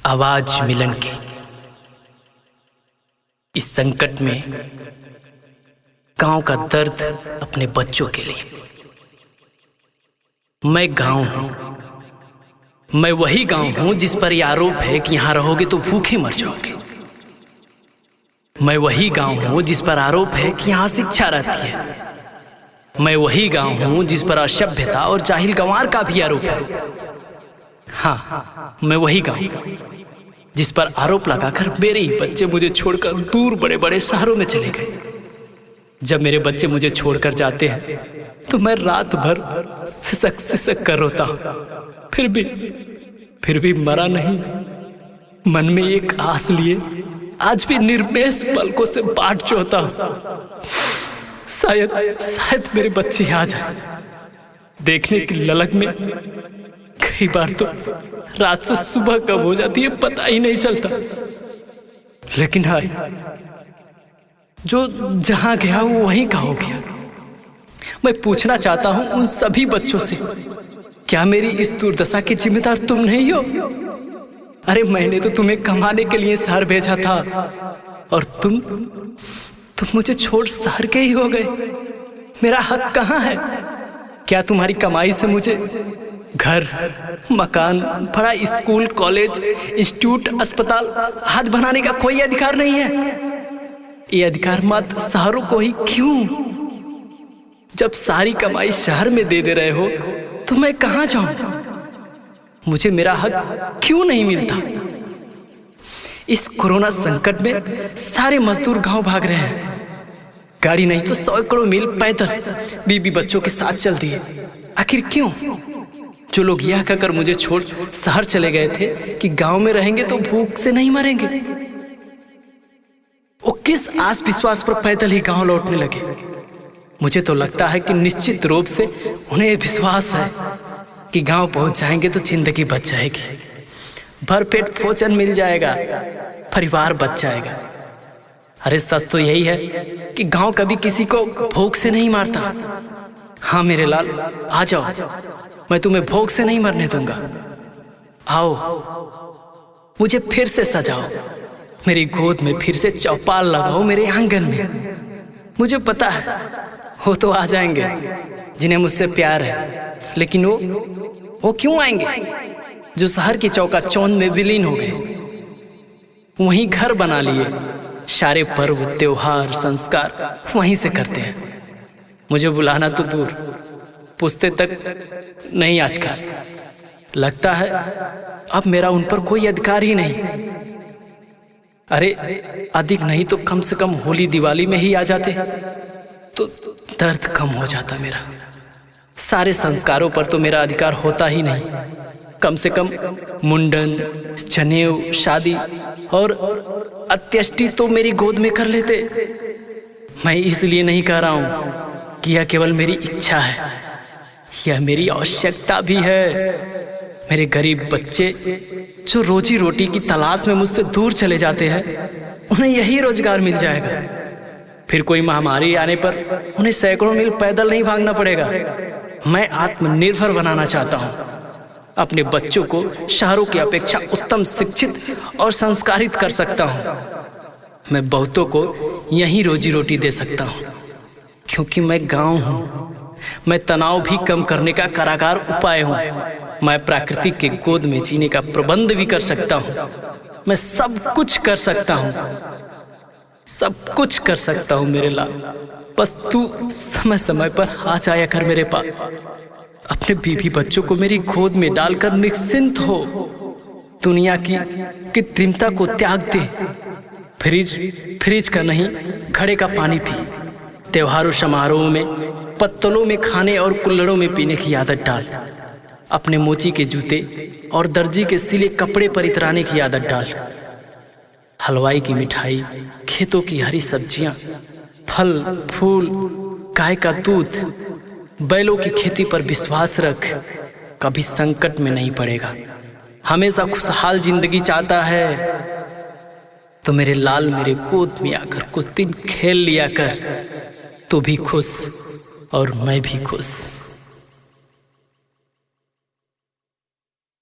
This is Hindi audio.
आवाज मिलन की। इस संकट में गांव का दर्द अपने बच्चों के लिए। मैं गांव हूं, मैं वही गांव हूं जिस पर यह आरोप है कि यहां रहोगे तो भूखे मर जाओगे। मैं वही गांव हूं जिस पर आरोप है कि यहां शिक्षा रहती है। मैं वही गांव हूं जिस पर असभ्यता और जाहिल गंवार का भी आरोप है। हाँ, मैं वही गांव जिस पर आरोप लगाकर मेरे ही बच्चे मुझे छोड़कर दूर बड़े बड़े शहरों में चले गए। जब मेरे बच्चे मुझे छोड़कर जाते हैं तो मैं रात भर सिसक सिसक कर रोता हूं। फिर भी मरा नहीं। मन में एक आस लिए आज भी निर्मेश पलकों से बाट जोता हूं। शायद मेरे बच्चे आ जाए। देखने की ललक में कई बार तो रात से सुबह कब हो जाती है पता ही नहीं चलता। लेकिन हाय, जो जहां गया वो वहीं का हो गया। मैं पूछना चाहता हूं उन सभी बच्चों से, क्या मेरी इस दुर्दशा की जिम्मेदार तुम नहीं हो? अरे मैंने तो तुम्हें कमाने के लिए शहर भेजा था और तुम मुझे छोड़ शहर के ही हो गए। मेरा हक कहां है? क्या तुम्हारी कमाई से मुझे घर, मकान, बड़ा स्कूल, कॉलेज, इंस्टीट्यूट, अस्पताल आदि बनाने का कोई अधिकार नहीं है? ये अधिकार मात्र शहरों को ही क्यों? जब सारी कमाई शहर में दे रहे हो तो मैं कहां जाऊं? मुझे मेरा हक क्यों नहीं मिलता? इस कोरोना संकट में सारे मजदूर गांव भाग रहे हैं। गाड़ी नहीं तो सैकड़ों मील पैदल बीबी बच्चों के साथ चलती है। आखिर क्यों? जो लोग यह कहकर मुझे छोड़ शहर चले गए थे कि गांव में रहेंगे तो भूख से नहीं मरेंगे, वो किस आस विश्वास पर पैदल ही गांव लौटने लगे? मुझे तो लगता है कि निश्चित रूप से उन्हें विश्वास है कि गांव पहुंच जाएंगे तो जिंदगी बच जाएगी, भरपेट भोजन मिल जाएगा, परिवार बच जाएगा। अरे सच तो यही है कि गांव कभी किसी को भूख से नहीं मारता। हाँ मेरे लाल, आ जाओ, मैं तुम्हें भूख से नहीं मरने दूंगा। आओ, मुझे फिर से सजाओ, मेरी गोद में फिर से चौपाल लगाओ, मेरे आंगन में। मुझे पता है वो तो आ जाएंगे जिन्हें मुझसे प्यार है, लेकिन वो क्यों आएंगे जो शहर की चौकाचौंध में विलीन हो गए, वहीं घर बना लिए, सारे पर्व, त्योहार, संस्कार वहीं से करते हैं। मुझे बुलाना तो दूर, पूछते तक नहीं आजकल। लगता है अब मेरा उन पर कोई अधिकार ही नहीं। अरे अधिक नहीं तो कम से कम होली दिवाली में ही आ जाते तो दर्द कम हो जाता मेरा। सारे संस्कारों पर तो मेरा अधिकार होता ही नहीं। कम से कम मुंडन, जनेऊ, शादी और अंत्येष्टि तो मेरी गोद में कर लेते। मैं इसलिए नहीं कह रहा हूं कि यह केवल मेरी इच्छा है, यह मेरी आवश्यकता भी है। मेरे गरीब बच्चे जो रोजी रोटी की तलाश में मुझसे दूर चले जाते हैं, उन्हें यही रोजगार मिल जाएगा। फिर कोई महामारी आने पर उन्हें सैकड़ों मील पैदल नहीं भागना पड़ेगा। मैं आत्मनिर्भर बनाना चाहता हूं। अपने बच्चों को शहरों की अपेक्षा उत्तम शिक्षित और संस्कारित कर सकता हूं। मैं बहुतों को यही रोजी रोटी दे सकता हूं, क्योंकि मैं गांव हूं। मैं तनाव भी कम करने का कारागार उपाय हूं। मैं प्रकृति के गोद में जीने का प्रबंध भी कर सकता हूं। मैं सब कुछ कर सकता हूं, सब कुछ कर सकता हूं मेरे लाल। बस तू समय समय पर आ जाया कर मेरे पास। अपने बीवी बच्चों को मेरी गोद में डालकर निश्चिंत हो। दुनिया की कृत्रिमता को त्याग दे। फ्रिज का नहीं, घड़े का पानी पी। त्योहारों समारोह में पत्तलों में खाने और कुल्हड़ों में पीने की आदत डाल। अपने मोची के जूते और दर्जी के सिले कपड़े पर इतराने की आदत डाल। हलवाई की मिठाई, खेतों की हरी सब्जियां, फल फूल, गाय का दूध, बैलों की खेती पर विश्वास रख। कभी संकट में नहीं पड़ेगा। हमेशा खुशहाल जिंदगी चाहता है तो मेरे लाल मेरे गोद में आकर कुछ दिन खेल लिया कर। तू भी खुश और मैं भी खुश।